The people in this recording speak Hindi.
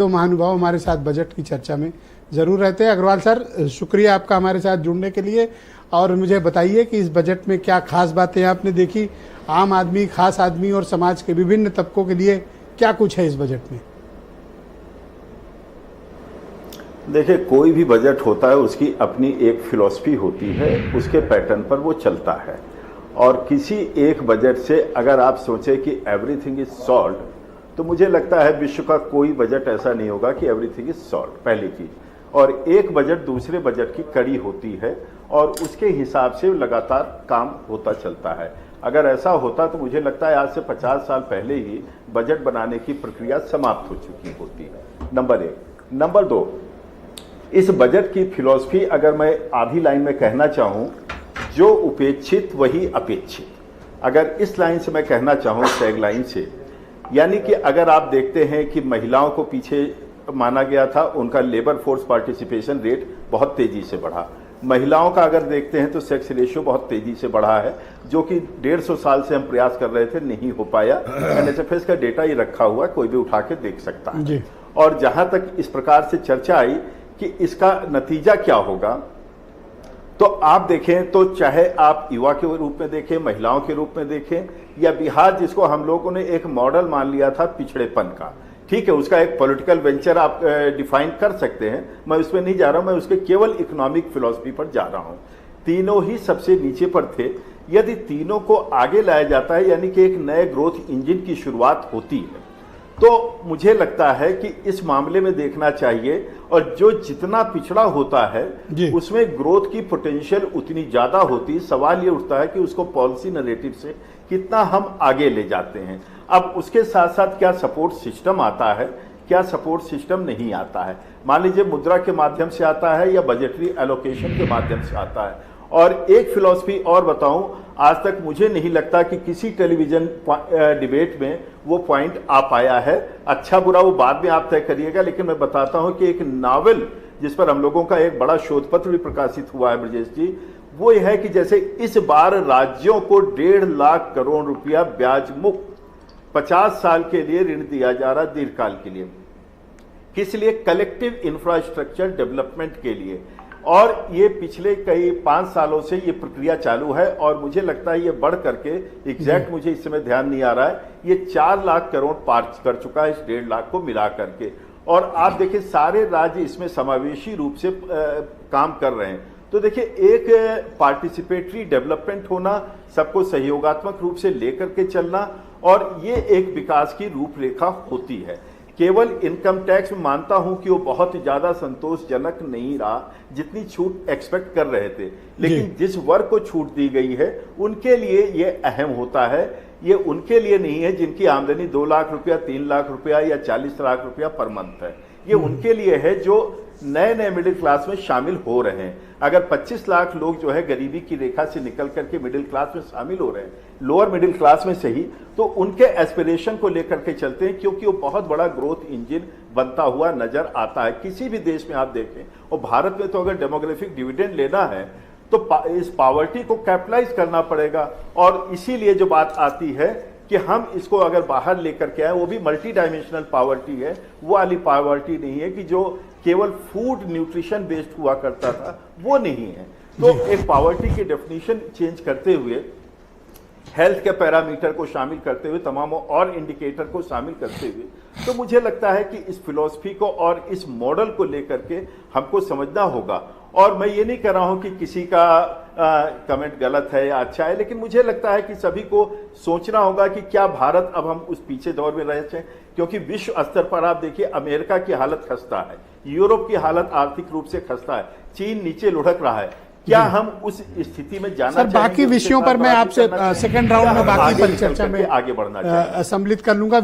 तो महानुभाव हमारे साथ बजट की चर्चा में ज़रूर रहते हैं। अग्रवाल सर, शुक्रिया आपका हमारे साथ जुड़ने के लिए। और मुझे बताइए कि इस बजट में क्या खास बातें आपने देखी, आम आदमी, खास आदमी और समाज के विभिन्न तबकों के लिए क्या कुछ है इस बजट में? देखिए, कोई भी बजट होता है उसकी अपनी एक फिलॉसफी होती है, उसके पैटर्न पर वो चलता है। और किसी एक बजट से अगर आप सोचें कि एवरीथिंग इज सॉल्व, तो मुझे लगता है विश्व का कोई बजट ऐसा नहीं होगा कि एवरीथिंग इज सॉल्व, पहली चीज। और एक बजट दूसरे बजट की कड़ी होती है और उसके हिसाब से लगातार काम होता चलता है। अगर ऐसा होता तो मुझे लगता है आज से 50 साल पहले ही बजट बनाने की प्रक्रिया समाप्त हो चुकी होती है, नंबर एक। नंबर दो, इस बजट की फिलॉसफी अगर मैं आधी लाइन में कहना चाहूं, जो उपेक्षित वही अपेक्षित। अगर इस लाइन से मैं कहना चाहूं, टैग लाइन से, यानी कि अगर आप देखते हैं कि महिलाओं को पीछे माना गया था, उनका लेबर फोर्स पार्टिसिपेशन रेट बहुत तेजी से बढ़ा। महिलाओं का अगर देखते हैं तो सेक्स रेशियो बहुत तेजी से बढ़ा है, जो कि 150 साल से हम प्रयास कर रहे थे, नहीं हो पाया। एनएसएफएस का डेटा ही रखा हुआ है, कोई भी उठा के देख सकता है। और जहां तक इस प्रकार से चर्चा आई कि इसका नतीजा क्या होगा, तो आप देखें तो चाहे आप युवा के रूप में देखें, महिलाओं के रूप में देखें, या बिहार जिसको हम लोगों ने एक मॉडल मान लिया था पिछड़ेपन का, ठीक है, उसका एक पॉलिटिकल वेंचर आप डिफाइन कर सकते हैं, मैं उसमें नहीं जा रहा हूं, मैं उसके केवल इकोनॉमिक फिलॉसफी पर जा रहा हूं। तीनों ही सबसे नीचे पर थे। यदि तीनों को आगे लाया जाता है, यानी कि एक नए ग्रोथ इंजन की शुरुआत होती है, तो मुझे लगता है कि इस मामले में देखना चाहिए। और जो जितना पिछड़ा होता है उसमें ग्रोथ की पोटेंशियल उतनी ज्यादा होती। सवाल ये उठता है कि उसको पॉलिसी नैरेटिव से कितना हम आगे ले जाते हैं। अब उसके साथ साथ क्या सपोर्ट सिस्टम आता है, क्या सपोर्ट सिस्टम नहीं आता है। मान लीजिए मुद्रा के माध्यम से आता है या बजटरी एलोकेशन के माध्यम से आता है। और एक फिलॉसफी और बताऊं, आज तक मुझे नहीं लगता कि किसी टेलीविजन डिबेट में वो पॉइंट आ पाया है। अच्छा बुरा वो बाद में आप तय करिएगा, लेकिन मैं बताता हूं कि एक नावल जिस पर हम लोगों का एक बड़ा शोध पत्र भी प्रकाशित हुआ है ब्रजेश जी, वो यह है कि जैसे इस बार राज्यों को 1.5 लाख करोड़ रुपया ब्याज मुक्त 50 साल के लिए ऋण दिया जा रहा, दीर्घकाल के लिए। किस लिए? कलेक्टिव इंफ्रास्ट्रक्चर डेवलपमेंट के लिए। और ये पिछले कई 5 सालों से ये प्रक्रिया चालू है और मुझे लगता है ये बढ़ करके, एग्जैक्ट मुझे इस समय ध्यान नहीं आ रहा है, ये 4 लाख करोड़ पार कर चुका है इस 1.5 लाख को मिला करके। और आप देखिए सारे राज्य इसमें समावेशी रूप से काम कर रहे हैं। तो देखिए, एक पार्टिसिपेटरी डेवलपमेंट होना, सबको सहयोगात्मक रूप से लेकर के चलना, और ये एक विकास की रूपरेखा होती है। केवल इनकम टैक्स में मानता हूं कि वो बहुत ज्यादा संतोषजनक नहीं रहा, जितनी छूट एक्सपेक्ट कर रहे थे, लेकिन जिस वर्ग को छूट दी गई है उनके लिए ये अहम होता है। ये उनके लिए नहीं है जिनकी आमदनी 2 लाख रुपया, 3 लाख रुपया या 40 लाख रुपया पर मंथ है। ये उनके लिए है जो नए नए मिडिल क्लास में शामिल हो रहे हैं। अगर 25 लाख लोग जो है गरीबी की रेखा से निकल करके मिडिल क्लास में शामिल हो रहे हैं, लोअर मिडिल क्लास में सही, तो उनके एस्पिरेशन को लेकर के चलते हैं, क्योंकि वो बहुत बड़ा ग्रोथ इंजन बनता हुआ नजर आता है किसी भी देश में आप देखें। और भारत में तो अगर डेमोग्राफिक डिविडेंड लेना है तो इस पॉवर्टी को कैपिटलाइज करना पड़ेगा। और इसीलिए जो बात आती है कि हम इसको अगर बाहर लेकर के आए, वो भी मल्टी डायमेंशनल पॉवर्टी है, वो वाली पॉवर्टी नहीं है कि जो केवल फूड न्यूट्रिशन बेस्ड हुआ करता था, वो नहीं है। तो एक पॉवर्टी की डेफिनेशन चेंज करते हुए, हेल्थ के पैरामीटर को शामिल करते हुए, तमाम और इंडिकेटर को शामिल करते हुए, तो मुझे लगता है कि इस फिलॉसफी को और इस मॉडल को लेकर के हमको समझना होगा। और मैं ये नहीं कह रहा हूं कि किसी का कमेंट गलत है या अच्छा है, लेकिन मुझे लगता है कि सभी को सोचना होगा कि क्या भारत अब हम उस पीछे दौर में रहे थे। क्योंकि विश्व स्तर पर आप देखिए, अमेरिका की हालत खस्ता है, यूरोप की हालत आर्थिक रूप से खस्ता है, चीन नीचे लुढ़क रहा है। क्या हम उस स्थिति में जाना सर, बाकी विषयों पर मैं आपसे सेकंड राउंड में बाकी परिचर्चा में आगे बढ़ना चाहिए, सम्मिलित कर लूंगा।